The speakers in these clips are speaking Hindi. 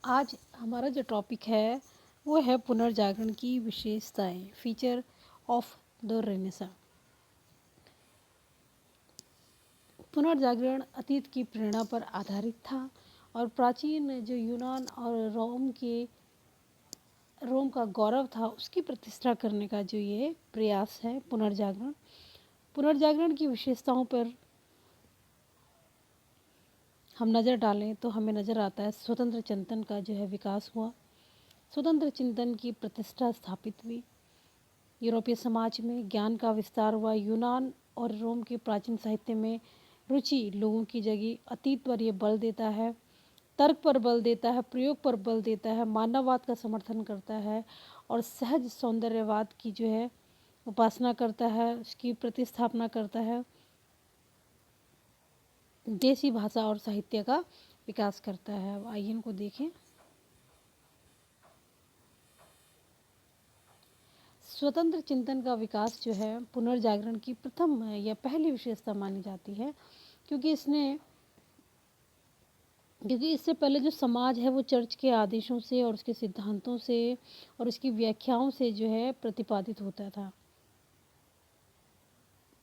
आज हमारा जो टॉपिक है वो है पुनर्जागरण की विशेषताएं, फीचर ऑफ द रेनेसां। पुनर्जागरण अतीत की प्रेरणा पर आधारित था और प्राचीन जो यूनान और रोम का गौरव था उसकी प्रतिष्ठा करने का जो ये प्रयास है पुनर्जागरण। पुनर्जागरण की विशेषताओं पर हम नज़र डालें तो हमें नज़र आता है स्वतंत्र चिंतन का जो है विकास हुआ, स्वतंत्र चिंतन की प्रतिष्ठा स्थापित हुई, यूरोपीय समाज में ज्ञान का विस्तार हुआ, यूनान और रोम के प्राचीन साहित्य में रुचि लोगों की जगह अतीत पर यह बल देता है, तर्क पर बल देता है, प्रयोग पर बल देता है, मानववाद का समर्थन करता है और सहज सौंदर्यवाद की जो है उपासना करता है, उसकी प्रतिस्थापना करता है, देसी भाषा और साहित्य का विकास करता है। आइए इनको देखें। स्वतंत्र चिंतन का विकास जो है पुनर्जागरण की प्रथम या पहली विशेषता मानी जाती है, क्योंकि इससे पहले जो समाज है वो चर्च के आदेशों से और उसके सिद्धांतों से और उसकी व्याख्याओं से जो है प्रतिपादित होता था।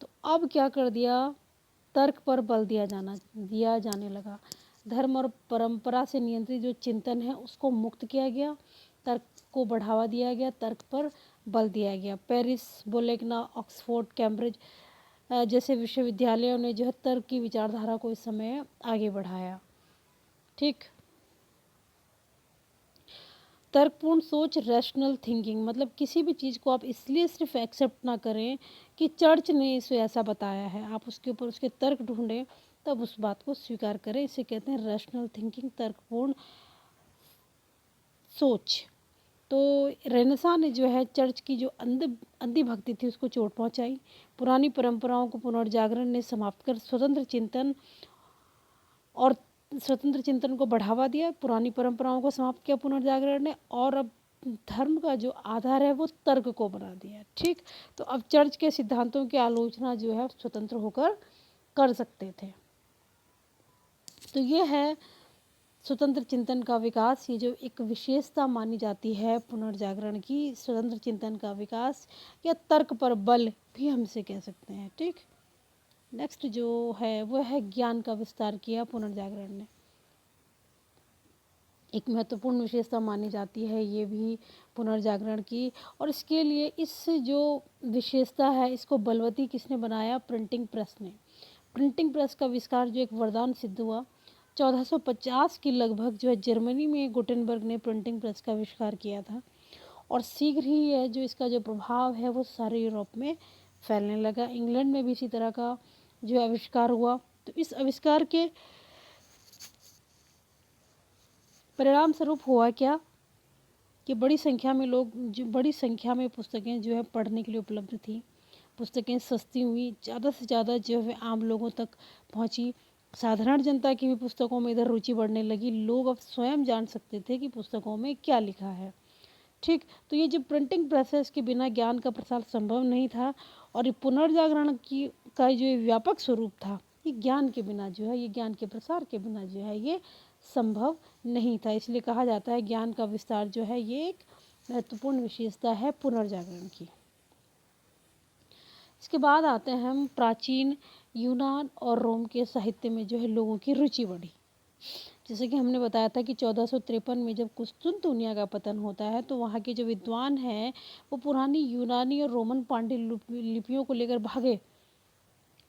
तो अब क्या कर दिया, तर्क पर बल दिया जाने लगा। धर्म और परंपरा से नियंत्रित जो चिंतन है उसको मुक्त किया गया, तर्क को बढ़ावा दिया गया, तर्क पर बल दिया गया। पेरिस, बोलेग्ना, ऑक्सफोर्ड, कैम्ब्रिज जैसे विश्वविद्यालयों ने जो है तर्क की विचारधारा को इस समय आगे बढ़ाया। ठीक, तर्कपूर्ण सोच, रैशनल थिंकिंग, मतलब किसी भी चीज़ को आप इसलिए सिर्फ एक्सेप्ट ना करें कि चर्च ने इसे ऐसा बताया है, आप उसके ऊपर उसके तर्क ढूंढें तब उस बात को स्वीकार करें। इसे कहते हैं रैशनल थिंकिंग, तर्कपूर्ण सोच। तो रेनेसां ने जो है चर्च की जो अंधी भक्ति थी उसको चोट पहुंचाई, पुरानी परंपराओं को पुनर्जागरण ने समाप्त कर स्वतंत्र चिंतन को बढ़ावा दिया, पुरानी परंपराओं को समाप्त किया पुनर्जागरण ने, और अब धर्म का जो आधार है वो तर्क को बना दिया। ठीक, तो अब चर्च के सिद्धांतों की आलोचना जो है स्वतंत्र होकर कर सकते थे। तो ये है स्वतंत्र चिंतन का विकास, ये जो एक विशेषता मानी जाती है पुनर्जागरण की, स्वतंत्र चिंतन का विकास या तर्क पर बल भी हम इसे कह सकते हैं। ठीक, नेक्स्ट जो है वो है ज्ञान का विस्तार किया पुनर्जागरण ने। एक महत्वपूर्ण विशेषता मानी जाती है ये भी पुनर्जागरण की, और इसके लिए इस जो विशेषता है इसको बलवती किसने बनाया, प्रिंटिंग प्रेस ने। प्रिंटिंग प्रेस का आविष्कार जो एक वरदान सिद्ध हुआ। 1450 के लगभग जो है जर्मनी में गुटेनबर्ग ने प्रिंटिंग प्रेस का आविष्कार किया था, और शीघ्र ही है जो इसका जो प्रभाव है वो सारे यूरोप में फैलने लगा। इंग्लैंड में भी इसी तरह का जो आविष्कार हुआ। तो इस आविष्कार के परिणाम स्वरूप हुआ क्या कि बड़ी संख्या में पुस्तकें जो है पढ़ने के लिए उपलब्ध थी, पुस्तकें सस्ती हुई, ज़्यादा से ज़्यादा जो है आम लोगों तक पहुंची, साधारण जनता की भी पुस्तकों में इधर रुचि बढ़ने लगी, लोग अब स्वयं जान सकते थे कि पुस्तकों में क्या लिखा है। ठीक, तो ये जो प्रिंटिंग प्रेसेस के बिना ज्ञान का प्रसार संभव नहीं था, और ये पुनर्जागरण की का जो ये व्यापक स्वरूप था, ये ज्ञान के बिना जो है, ये ज्ञान के प्रसार के बिना जो है ये संभव नहीं था। इसलिए कहा जाता है ज्ञान का विस्तार जो है ये एक महत्वपूर्ण विशेषता है पुनर्जागरण की। इसके बाद आते हैं हम प्राचीन यूनान और रोम के साहित्य में जो है लोगों की रुचि बढ़ी। जैसे कि हमने बताया था कि 1453 में जब कुस्तुनतुनिया का पतन होता है तो वहाँ के जो विद्वान हैं वो पुरानी यूनानी और रोमन पांडुलिपियों को लेकर भागे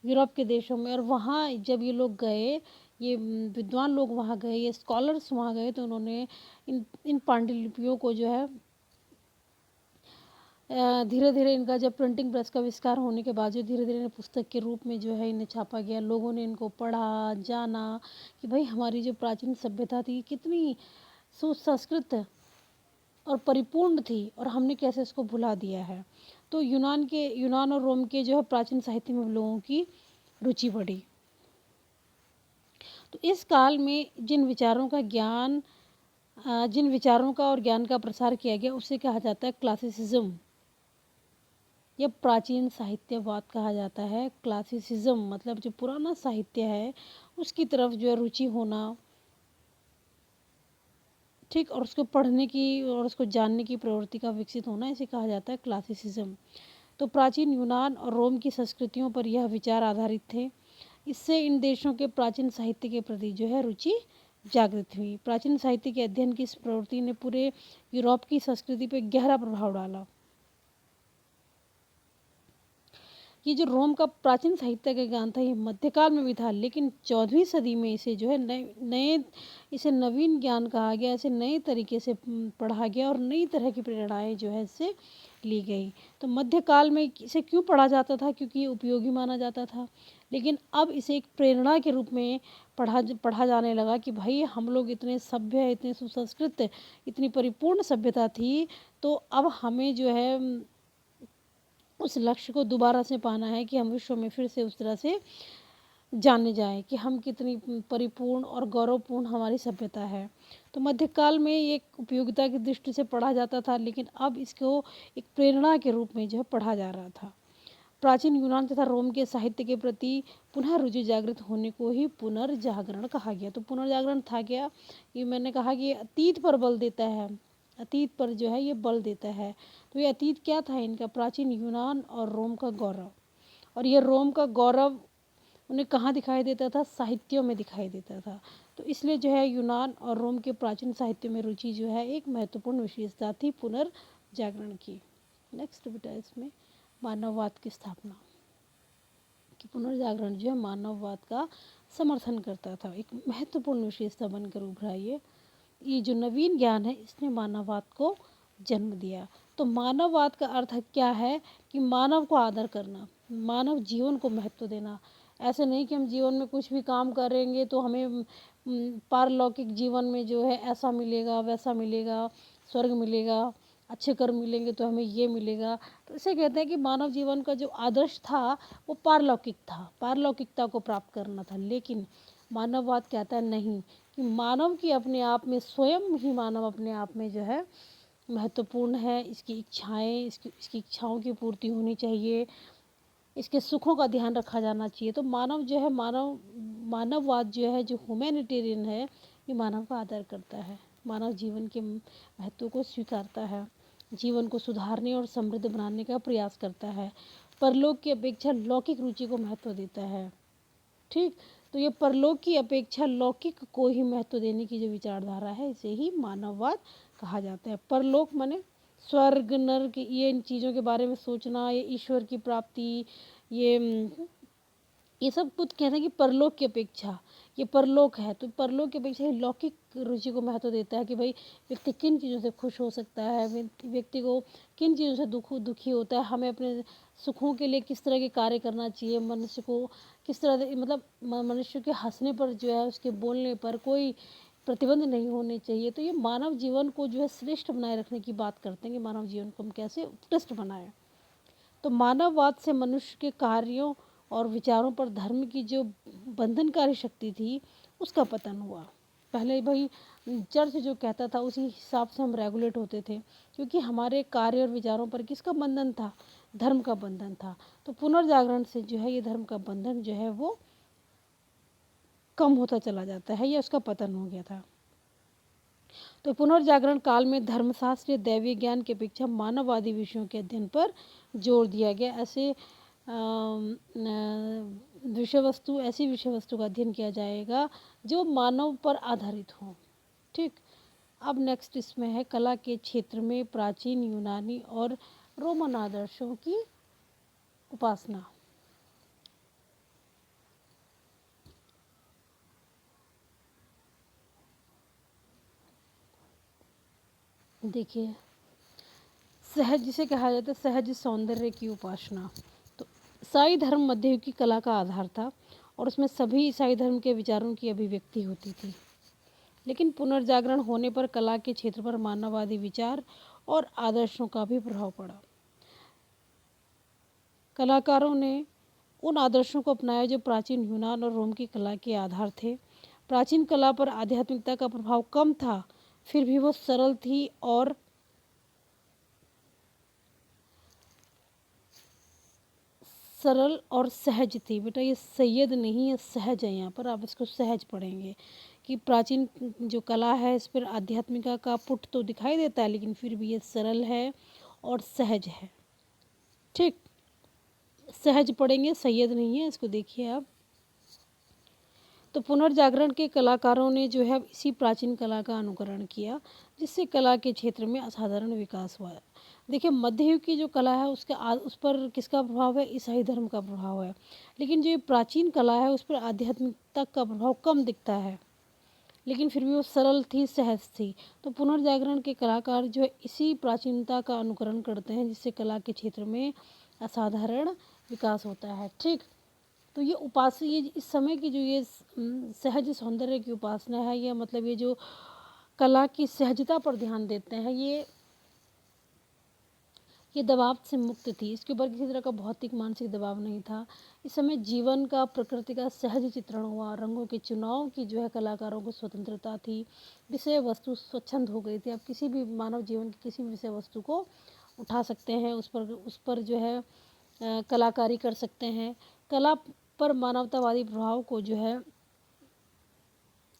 यूरोप के देशों में, और वहाँ जब ये लोग गए, ये विद्वान लोग वहाँ गए, ये स्कॉलर्स वहाँ गए, तो उन्होंने इन पांडुलिपियों को जो है धीरे धीरे इनका जब प्रिंटिंग प्रेस का आविष्कार होने के बाद जो धीरे धीरे पुस्तक के रूप में जो है इन्हें छापा गया, लोगों ने इनको पढ़ा, जाना कि भाई हमारी जो प्राचीन सभ्यता थी कितनी सुसंस्कृत और परिपूर्ण थी और हमने कैसे इसको भुला दिया है। तो यूनान और रोम के जो है प्राचीन साहित्य में लोगों की रुचि बढ़ी। तो इस काल में जिन विचारों का और ज्ञान का प्रसार किया गया उसे कहा जाता है क्लासिसिज्म, या प्राचीन साहित्यवाद कहा जाता है। क्लासिसिज्म मतलब जो पुराना साहित्य है उसकी तरफ जो है रुचि होना, ठीक, और उसको पढ़ने की और उसको जानने की प्रवृत्ति का विकसित होना, इसे कहा जाता है क्लासिसिज्म। तो प्राचीन यूनान और रोम की संस्कृतियों पर यह विचार आधारित थे। इससे इन देशों के प्राचीन साहित्य के प्रति जो है रुचि जागृत हुई। प्राचीन साहित्य के अध्ययन की इस प्रवृत्ति ने पूरे यूरोप की संस्कृति पर गहरा प्रभाव डाला। ये जो रोम का प्राचीन साहित्य का ज्ञान था, ये मध्यकाल में भी था, लेकिन 14वीं सदी में इसे जो है नए नए इसे नवीन ज्ञान कहा गया। इसे नए तरीके से पढ़ा गया और नई तरह की प्रेरणाएं जो है इससे ली गई। तो मध्यकाल में इसे क्यों पढ़ा जाता था? क्योंकि ये उपयोगी माना जाता था। लेकिन अब इसे एक प्रेरणा के रूप में पढ़ा जाने लगा कि भाई हम लोग इतने सभ्य, इतने सुसंस्कृत, इतनी परिपूर्ण सभ्यता थी, तो अब हमें जो है उस लक्ष्य को दोबारा से पाना है कि हम विश्व में फिर से उस तरह से जाने जाएं कि हम कितनी परिपूर्ण और गौरवपूर्ण हमारी सभ्यता है। तो मध्यकाल में ये एक उपयोगिता की दृष्टि से पढ़ा जाता था, लेकिन अब इसको एक प्रेरणा के रूप में जो है पढ़ा जा रहा था। प्राचीन यूनान तथा रोम के साहित्य के प्रति पुनः रुचि जागृत होने को ही पुनर्जागरण कहा गया। तो पुनर्जागरण था क्या? ये मैंने कहा कि अतीत पर बल देता है, अतीत पर जो है ये बल देता है। तो ये अतीत क्या था इनका? प्राचीन यूनान और रोम का गौरव। और ये रोम का गौरव उन्हें कहाँ दिखाई देता था? साहित्यों में दिखाई देता था। तो इसलिए जो है यूनान और रोम के प्राचीन साहित्य में रुचि जो है एक महत्वपूर्ण विशेषता थी पुनर्जागरण की। नेक्स्ट बेटा इसमें मानववाद की स्थापना। कि पुनर्जागरण जो है मानववाद का समर्थन करता था, एक महत्वपूर्ण विशेषता बनकर उभरा। ये जो नवीन ज्ञान है इसने मानववाद को जन्म दिया। तो मानववाद का अर्थ क्या है? कि मानव को आदर करना, मानव जीवन को महत्व देना। ऐसे नहीं कि हम जीवन में कुछ भी काम करेंगे तो हमें पारलौकिक जीवन में जो है ऐसा मिलेगा, वैसा मिलेगा, स्वर्ग मिलेगा, अच्छे कर्म मिलेंगे तो हमें ये मिलेगा। तो इसे कहते हैं कि मानव जीवन का जो आदर्श था वो पारलौकिक था, पारलौकिकता को प्राप्त करना था। लेकिन मानववाद कहता है नहीं, कि मानव की अपने आप में, स्वयं ही मानव अपने आप में जो है महत्वपूर्ण है। इसकी इच्छाएं, इसकी इच्छाओं की पूर्ति होनी चाहिए, इसके सुखों का ध्यान रखा जाना चाहिए। तो मानव जो है, मानववाद जो है, जो ह्यूमैनिटेरियन है, ये मानव का आदर करता है, मानव जीवन के महत्व को स्वीकारता है, जीवन को सुधारने और समृद्ध बनाने का प्रयास करता है, परलोक की अपेक्षा लौकिक रुचि को महत्व देता है। ठीक, तो ये परलोक की अपेक्षा लौकिक को ही महत्व देने की जो विचारधारा है, इसे ही मानववाद कहा जाता है। परलोक माने स्वर्ग, नर्क, ये इन चीज़ों के बारे में सोचना, ये ईश्वर की प्राप्ति, ये सब कुछ कहते हैं कि परलोक की अपेक्षा, ये परलोक है तो परलोक की अपेक्षा ही लौकिक रुचि को महत्व देता है कि भाई व्यक्ति किन चीज़ों से खुश हो सकता है, व्यक्ति को किन चीज़ों से दुखी होता है, हमें अपने सुखों के लिए किस तरह के कार्य करना चाहिए, मनुष्य को किस तरह, मतलब मनुष्य के हंसने पर जो है, उसके बोलने पर कोई प्रतिबंध नहीं होने चाहिए। तो ये मानव जीवन को जो है श्रेष्ठ बनाए रखने की बात करते हैं कि मानव जीवन को हम कैसे उत्कृष्ट बनाएं। तो मानववाद से मनुष्य के कार्यों और विचारों पर धर्म की जो बंधनकारी शक्ति थी उसका पतन हुआ। पहले भाई चर्च जो कहता था उसी हिसाब से हम रेगुलेट होते थे, क्योंकि हमारे कार्य और विचारों पर किसका बंधन था? धर्म का बंधन था। तो पुनर्जागरण से जो है ये धर्म का बंधन जो है वो कम होता चला जाता है, या उसका पतन हो गया था। तो पुनर्जागरण काल में धर्मशास्त्र या दैवीय ज्ञान की अपेक्षा मानववादी विषयों के अध्ययन पर जोर दिया गया। ऐसी विषय वस्तु का अध्ययन किया जाएगा जो मानव पर आधारित हो। ठीक, अब नेक्स्ट इसमें है कला के क्षेत्र में प्राचीन यूनानी और रोमन आदर्शों की उपासना। देखिए, सहज, जिसे कहा जाता है सहज सौंदर्य की उपासना। तो ईसाई धर्म मध्ययुग की कला का आधार था और उसमें सभी ईसाई धर्म के विचारों की अभिव्यक्ति होती थी। लेकिन पुनर्जागरण होने पर कला के क्षेत्र पर मानववादी विचार और आदर्शों का भी प्रभाव पड़ा। कलाकारों ने उन आदर्शों को अपनाया जो प्राचीन यूनान और रोम की कला के आधार थे। प्राचीन कला पर आध्यात्मिकता का प्रभाव कम था, फिर भी वो सरल थी और सहज थी। बेटा ये सैयद नहीं है, सहज है, यहाँ पर आप इसको सहज पढ़ेंगे कि प्राचीन जो कला है इस पर आध्यात्मिकता का पुट तो दिखाई देता है, लेकिन फिर भी ये सरल है और सहज है। ठीक, सहज पढ़ेंगे, सैयद नहीं है, इसको देखिए आप। तो पुनर्जागरण के कलाकारों ने जो है इसी प्राचीन कला का अनुकरण किया, जिससे कला के क्षेत्र में असाधारण विकास हुआ। देखिए, मध्ययुग की जो कला है उस पर किसका प्रभाव है? ईसाई धर्म का प्रभाव है। लेकिन जो ये प्राचीन कला है उस पर आध्यात्मिकता का प्रभाव कम दिखता है, लेकिन फिर भी वो सरल थी, सहज थी। तो पुनर्जागरण के कलाकार जो है इसी प्राचीनता का अनुकरण करते हैं, जिससे कला के क्षेत्र में असाधारण विकास होता है। ठीक, तो ये इस समय की जो ये सहज सौंदर्य की उपासना है, या मतलब ये जो कला की सहजता पर ध्यान देते हैं, ये दबाव से मुक्त थी। इसके ऊपर किसी तरह का भौतिक मानसिक दबाव नहीं था। इस समय जीवन का, प्रकृति का सहज चित्रण हुआ। रंगों के चुनाव की जो है कलाकारों को स्वतंत्रता थी। विषय वस्तु स्वच्छंद हो गई थी। आप किसी भी मानव जीवन की किसी भी विषय वस्तु को उठा सकते हैं, उस पर जो है कलाकारी कर सकते हैं। कला पर मानवतावादी प्रभाव को जो है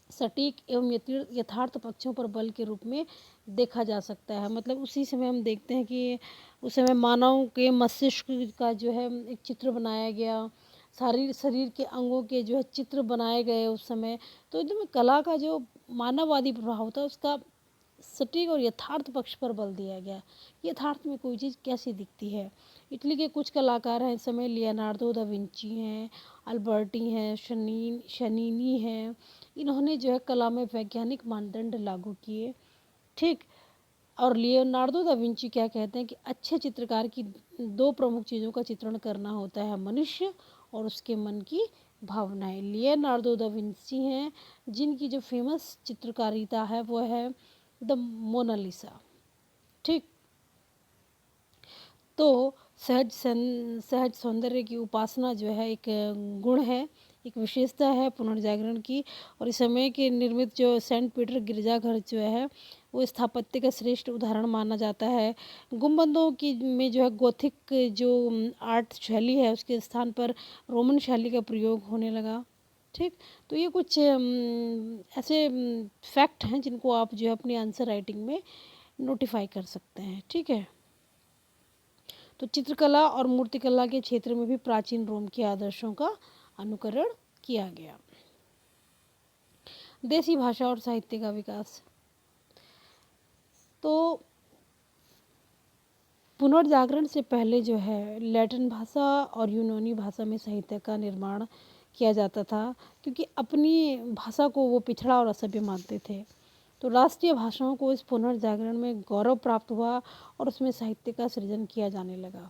सटीक एवं यथार्थ पक्षों पर बल के रूप में देखा जा सकता है। मतलब उसी समय हम देखते हैं कि उस समय मानव के मस्तिष्क का जो है एक चित्र बनाया गया, शरीर के अंगों के जो है चित्र बनाए गए उस समय। तो एकदम कला का जो मानववादी प्रभाव था उसका सटीक और यथार्थ पक्ष पर बल दिया गया। यथार्थ में कोई चीज़ कैसी दिखती है। इटली के कुछ कलाकार हैं इस समय, लियोनार्दो दा विंची हैं, अल्बर्टी हैं, शनीनी हैं। इन्होंने जो है कला में वैज्ञानिक मानदंड लागू किए। ठीक, और लियोनार्दो दा विंची क्या कहते हैं कि अच्छे चित्रकार की दो प्रमुख चीज़ों का चित्रण करना होता है, मनुष्य और उसके मन की भावनाएं। लियोनार्दो दा विंची हैं जिनकी जो फेमस चित्रकारिता है वो है द मोनालिसा। ठीक, तो सहज सौंदर्य की उपासना जो है एक गुण है, एक विशेषता है पुनर्जागरण की। और इस समय के निर्मित जो सेंट पीटर गिरजाघर जो है वो स्थापत्य का श्रेष्ठ उदाहरण माना जाता है। गुंबदों की में जो है गोथिक जो आर्ट शैली है उसके स्थान पर रोमन शैली का प्रयोग होने लगा। ठीक, तो ये कुछ ऐसे फैक्ट हैं जिनको आप जो है अपनी आंसर राइटिंग में नोटिफाई कर सकते हैं। ठीक है, तो चित्रकला और मूर्तिकला के क्षेत्र में भी प्राचीन रोम के आदर्शों का अनुकरण किया गया। देसी भाषा और साहित्य का विकास। तो पुनर्जागरण से पहले जो है लैटिन भाषा और यूनानी भाषा में साहित्य का निर्माण किया जाता था, क्योंकि अपनी भाषा को वो पिछड़ा और असभ्य मानते थे। तो राष्ट्रीय भाषाओं को इस पुनर्जागरण में गौरव प्राप्त हुआ और उसमें साहित्य का सृजन किया जाने लगा।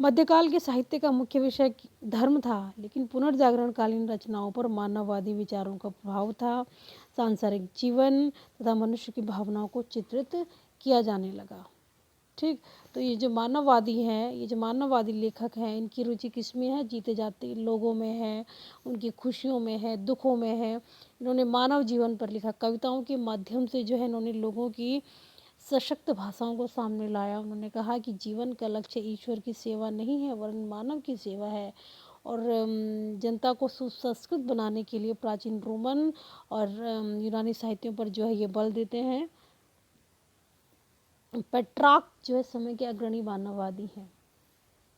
मध्यकाल के साहित्य का मुख्य विषय धर्म था, लेकिन पुनर्जागरण कालीन रचनाओं पर मानववादी विचारों का प्रभाव था। सांसारिक जीवन तथा मनुष्य की भावनाओं को चित्रित किया जाने लगा। ठीक, तो ये जो मानववादी हैं, ये जो मानववादी लेखक हैं, इनकी रुचि किस में है? जीते जाते लोगों में है, उनकी खुशियों में है, दुखों में है। इन्होंने मानव जीवन पर लिखा। कविताओं के माध्यम से जो है इन्होंने लोगों की सशक्त भाषाओं को सामने लाया। उन्होंने कहा कि जीवन का लक्ष्य ईश्वर की सेवा नहीं है वरन मानव की सेवा है। और जनता को सुसंस्कृत बनाने के लिए प्राचीन रोमन और यूनानी साहित्यों पर जो है ये बल देते हैं। पेट्रार्क जो है समय के अग्रणी मानववादी हैं।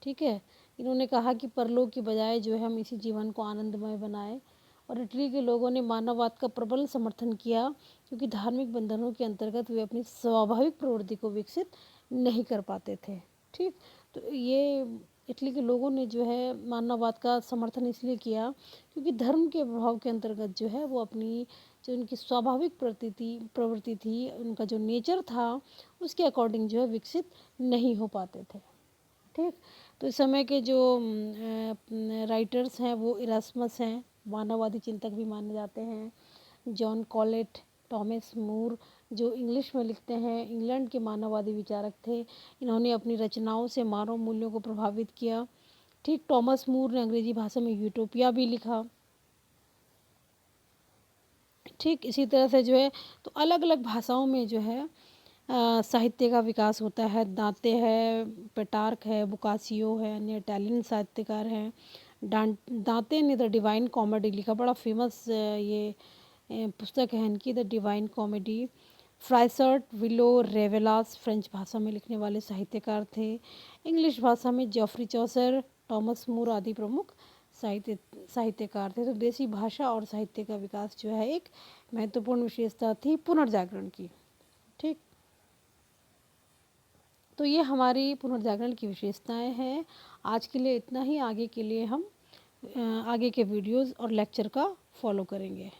ठीक है, इन्होंने कहा कि परलोक की बजाय जो है हम इसी जीवन को आनंदमय बनाएं। और इटली के लोगों ने मानववाद का प्रबल समर्थन किया, क्योंकि धार्मिक बंधनों के अंतर्गत वे अपनी स्वाभाविक प्रवृत्ति को विकसित नहीं कर पाते थे। ठीक, तो ये इटली के लोगों ने जो है मानववाद का समर्थन इसलिए किया क्योंकि धर्म के प्रभाव के अंतर्गत जो है वो अपनी जो उनकी स्वाभाविक प्रवृत्ति थी, उनका जो नेचर था उसके अकॉर्डिंग जो है विकसित नहीं हो पाते थे। ठीक, तो इस समय के जो राइटर्स हैं वो इरास्मस हैं, मानववादी चिंतक भी माने जाते हैं। जॉन कॉलेट, टॉमस मूर जो इंग्लिश में लिखते हैं, इंग्लैंड के मानववादी विचारक थे। इन्होंने अपनी रचनाओं से मानव मूल्यों को प्रभावित किया। ठीक, टॉमस मूर ने अंग्रेजी भाषा में यूटोपिया भी लिखा। ठीक, इसी तरह से जो है तो अलग अलग भाषाओं में जो है साहित्य का विकास होता है। दांते है, पेटार्क है, बुकासियो है, अन्य इटालियन साहित्यकार हैं। दांते ने द डिवाइन कॉमेडी लिखा, बड़ा फेमस ये पुस्तक है इनकी, द डिवाइन कॉमेडी। फ्राइसर्ट विलो रेवेलास फ्रेंच भाषा में लिखने वाले साहित्यकार थे। इंग्लिश भाषा में जॉफ्री चौसर, टॉमस मूर आदि प्रमुख साहित्यकार थे। तो देसी भाषा और साहित्य का विकास जो है एक महत्वपूर्ण विशेषता थी पुनर्जागरण की। ठीक, तो ये हमारी पुनर्जागरण की विशेषताएं हैं। आज के लिए इतना ही। आगे के लिए हम आगे के वीडियोस और लेक्चर का फॉलो करेंगे।